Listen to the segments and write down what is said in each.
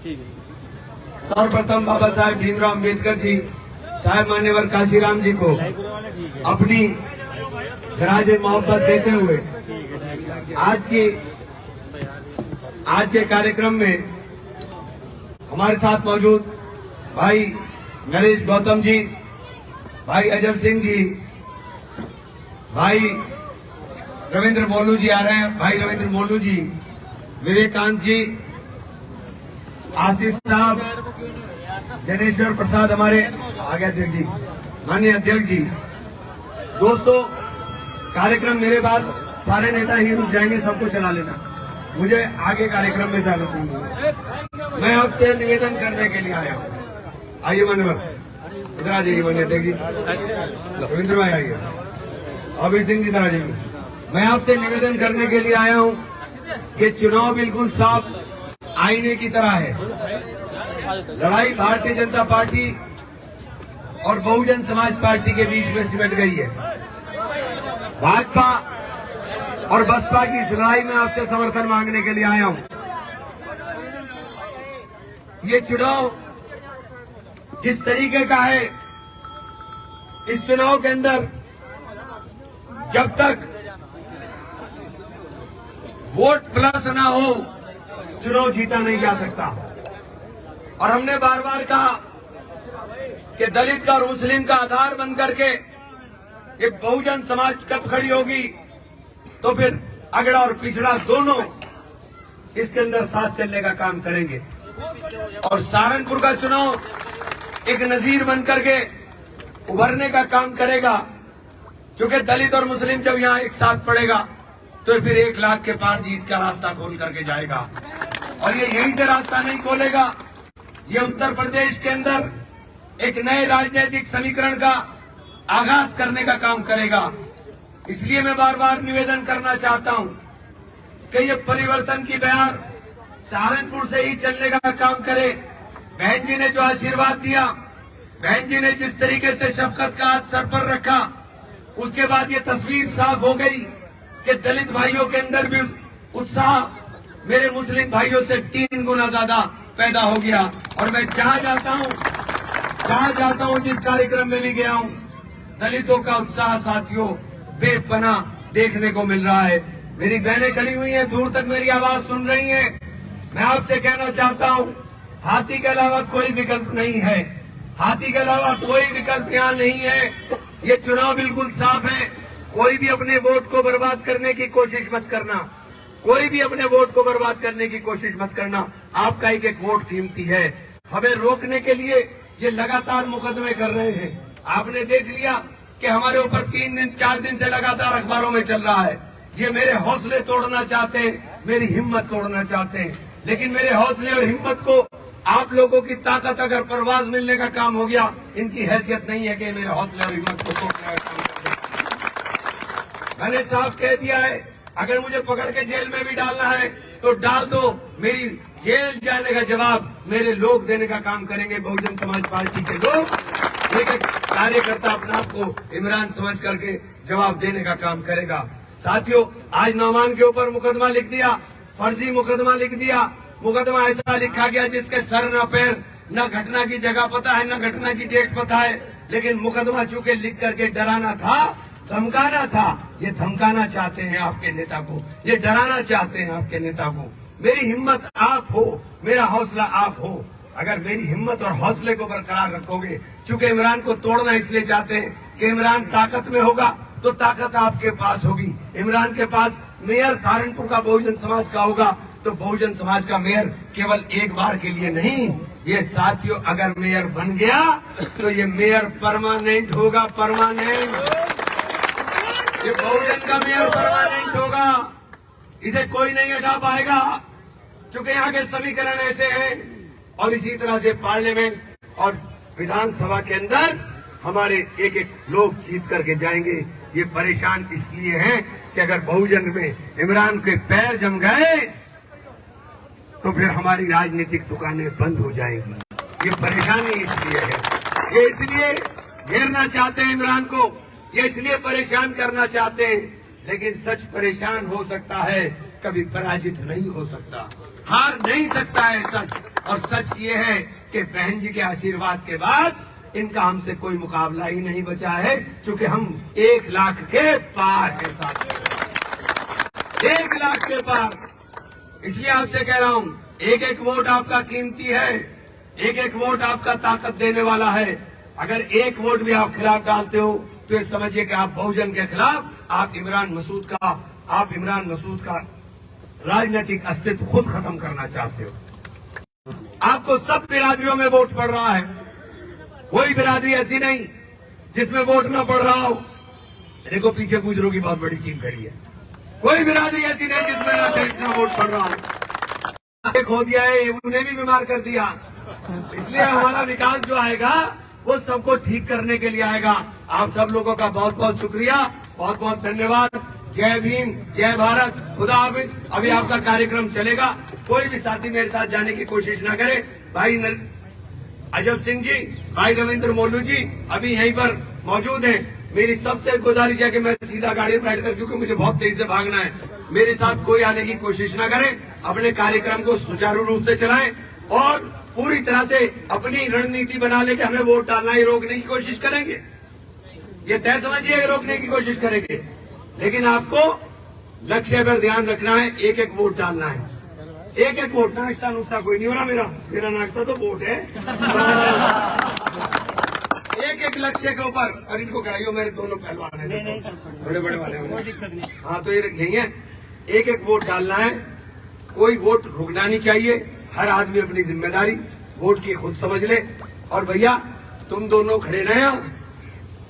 सर्वप्रथम बाबा साहेब भीमराव अम्बेडकर जी, साहेब मान्यवर काशीराम जी को अपनी खराज मोहब्बत देते हुए आज के कार्यक्रम में हमारे साथ मौजूद भाई नरेश गौतम जी, भाई अजब सिंह जी, भाई रविंद्र मोलू जी आ रहे हैं, भाई रविंद्र मोलू जी, विवेकानंद जी, आसिफ साहब, जनेश्वर प्रसाद हमारे आगे अध्यक्ष जी, माननीय अध्यक्ष जी। दोस्तों, कार्यक्रम मेरे बाद सारे नेता ही रुक जाएंगे, सबको चला लेना, मुझे आगे कार्यक्रम में जाना चाहिए। मैं आपसे निवेदन करने के लिए आया हूँ। आइए मान्यवर, इधर आ जाइए माननीय अध्यक्ष जी, रविंद्र भाई आइए, अभीर सिंह जी इधर आ जाइए। मैं आपसे निवेदन करने के लिए आया हूँ कि चुनाव बिल्कुल साफ आईने की तरह है। लड़ाई भारतीय जनता पार्टी और बहुजन समाज पार्टी के बीच में सिमट गई है। भाजपा और बसपा की इस लड़ाई में आपसे समर्थन मांगने के लिए आया हूं। ये चुनाव जिस तरीके का है, इस चुनाव के अंदर जब तक वोट प्लस ना हो, चुनाव जीता नहीं जा सकता। और हमने बार बार कहा कि दलित का और मुस्लिम का आधार बन करके एक बहुजन समाज कब खड़ी होगी, तो फिर अगड़ा और पिछड़ा दोनों इसके अंदर साथ चलने का काम करेंगे। और सहारनपुर का चुनाव एक नजीर बन करके उभरने का काम करेगा, क्योंकि दलित और मुस्लिम जब यहाँ एक साथ पड़ेगा तो फिर 1 लाख के पार जीत का रास्ता खोल करके जाएगा। और ये यहीं से रास्ता नहीं खोलेगा, ये उत्तर प्रदेश के अंदर एक नए राजनीतिक समीकरण का आगाज करने का काम करेगा। इसलिए मैं बार बार निवेदन करना चाहता हूं कि ये परिवर्तन की बयार सहारनपुर से ही चलने का काम करे। बहन जी ने जो आशीर्वाद दिया, बहन जी ने जिस तरीके से शफकत का हाथ सर पर रखा, उसके बाद ये तस्वीर साफ हो गई कि दलित भाइयों के अंदर भी उत्साह मेरे मुस्लिम भाइयों से 3 गुना ज्यादा पैदा हो गया। और मैं जहां जाता हूं, जिस कार्यक्रम में भी गया हूं, दलितों का उत्साह साथियों बेपनाह देखने को मिल रहा है। मेरी बहनें खड़ी हुई हैं, दूर तक मेरी आवाज सुन रही हैं। मैं आपसे कहना चाहता हूं, हाथी के अलावा कोई विकल्प नहीं है, हाथी के अलावा कोई विकल्प यहाँ नहीं है। ये चुनाव बिल्कुल साफ है। कोई भी अपने वोट को बर्बाद करने की कोशिश मत करना, कोई भी अपने वोट को बर्बाद करने की कोशिश मत करना। आपका एक वोट कीमती है। हमें रोकने के लिए ये लगातार मुकदमे कर रहे हैं। आपने देख लिया कि हमारे ऊपर 3 दिन 4 दिन से लगातार अखबारों में चल रहा है। ये मेरे हौसले तोड़ना चाहते हैं, मेरी हिम्मत तोड़ना चाहते हैं। लेकिन मेरे हौसले और हिम्मत को आप लोगों की ताकत अगर परवाज मिलने का काम हो गया, इनकी हैसियत नहीं है कि मेरे हौसले और हिम्मत को तोड़ने का काम कर। मैंने साफ कह दिया है, अगर मुझे पकड़ के जेल में भी डालना है तो डाल दो। मेरी जेल जाने का जवाब मेरे लोग देने का काम करेंगे। बहुजन समाज पार्टी के लोग, एक कार्यकर्ता अपने आप को इमरान समझ करके जवाब देने का काम करेगा। साथियों, आज नौमान के ऊपर मुकदमा लिख दिया, फर्जी मुकदमा लिख दिया। मुकदमा ऐसा लिखा गया जिसके सर न पैर, न घटना की जगह पता है, न घटना की डेट पता है। लेकिन मुकदमा चूंकि लिख करके डराना था, धमकाना था। ये धमकाना चाहते हैं आपके नेता को, ये डराना चाहते हैं आपके नेता को। मेरी हिम्मत आप हो, मेरा हौसला आप हो। अगर मेरी हिम्मत और हौसले को बरकरार रखोगे, चूंकि इमरान को तोड़ना इसलिए चाहते हैं कि इमरान ताकत में होगा तो ताकत आपके पास होगी। इमरान के पास मेयर सहारनपुर का बहुजन समाज का होगा तो बहुजन समाज का मेयर केवल एक बार के लिए नहीं, ये साथियों अगर मेयर बन गया तो ये मेयर परमानेंट होगा, परमानेंट। ये बहुजन का मेयर परमानेंट होगा, इसे कोई नहीं हटा पाएगा, क्योंकि यहाँ के समीकरण ऐसे हैं। और इसी तरह से पार्लियामेंट और विधानसभा के अंदर हमारे एक एक लोग जीत करके जाएंगे। ये परेशान इसलिए हैं कि अगर बहुजन में इमरान के पैर जम गए तो फिर हमारी राजनीतिक दुकानें बंद हो जाएंगी। ये परेशानी इसलिए है, ये इसलिए घेरना चाहते हैं इमरान को, ये इसलिए परेशान करना चाहते हैं। लेकिन सच परेशान हो सकता है, कभी पराजित नहीं हो सकता, हार नहीं सकता है सच। और सच ये है कि बहन जी के आशीर्वाद के बाद इनका हमसे कोई मुकाबला ही नहीं बचा है, क्योंकि हम 1 लाख के पार है साथ, 1 लाख के पार। इसलिए आपसे कह रहा हूं, एक एक वोट आपका कीमती है, एक एक वोट आपका ताकत देने वाला है। अगर एक वोट भी आप खिलाफ डालते हो तो ये समझिए कि आप बहुजन के खिलाफ, आप इमरान मसूद का राजनीतिक अस्तित्व खुद खत्म करना चाहते हो। आपको सब बिरादरियों में वोट पड़ रहा है, कोई बिरादरी ऐसी नहीं जिसमें वोट न पड़ रहा हो। देखो पीछे गुजरों की बहुत बड़ी टीम खड़ी है, कोई बिरादरी ऐसी नहीं जिसमें ना इतना वोट पड़ रहा हो। खो दिया है, उन्हें भी बीमार कर दिया। इसलिए हमारा विकास जो आएगा वो सबको ठीक करने के लिए आएगा। आप सब लोगों का बहुत बहुत शुक्रिया, बहुत बहुत धन्यवाद। जय भीम, जय भारत, खुदा हाफिज। अभी आपका कार्यक्रम चलेगा, कोई भी साथी मेरे साथ जाने की कोशिश ना करे। भाई अजब सिंह जी, भाई रविंद्र मोलू जी अभी यहीं पर मौजूद हैं। मेरी सबसे गुजारिश है कि मैं सीधा गाड़ी में बैठकर, क्योंकि मुझे बहुत तेजी से भागना है, मेरे साथ कोई आने की कोशिश ना करे। अपने कार्यक्रम को सुचारू रूप से चलाएं और पूरी तरह से अपनी रणनीति बना ले कि हमें वोट डालना ही रोकने की कोशिश करेंगे। ये तय समझिए, रोकने की कोशिश करेंगे, लेकिन आपको लक्ष्य पर ध्यान रखना है, एक एक वोट डालना है। एक एक वोट, नाश्ता नुश्ता कोई नहीं हो रहा मेरा नाश्ता तो वोट है। एक एक लक्ष्य के ऊपर, और इनको कराइयो, मेरे दोनों पहलवान हैं, बड़े बड़े वाले हैं। हाँ तो ये यही है, एक एक वोट डालना है, कोई वोट रुकना नहीं चाहिए। हर आदमी अपनी जिम्मेदारी वोट की खुद समझ ले। और भैया तुम दोनों खड़े रहे,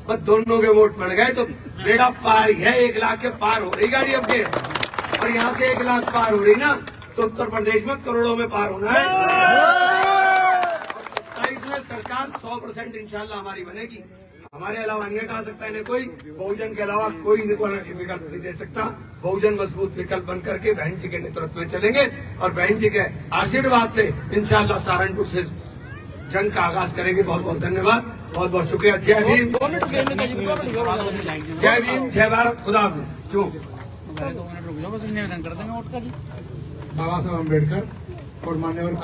बस दोनों के वोट पड़ गए तो बेड़ा पार ही है। 1 लाख के पार हो रही गाड़ी अब के, और यहाँ से 1 लाख पार हो रही ना, तो उत्तर प्रदेश में करोड़ों में पार होना है। 27 में सरकार 100% इंशाल्लाह हमारी बनेगी। हमारे अलावा नहीं हटा सकता इन्हें कोई, बहुजन के अलावा कोई विकल्प नहीं दे सकता। बहुजन मजबूत विकल्प बन करके बहन जी के नेतृत्व में चलेंगे, और बहन जी के आशीर्वाद से इंशाल्लाह सहारनपुर से जंग का आगाज करेंगे। बहुत बहुत धन्यवाद, बहुत बहुत शुक्रिया। जय भीम, जय भीम, जय भारत, खुदा हाफिज। क्यों बाबा साहब अम्बेडकर और मान्यवर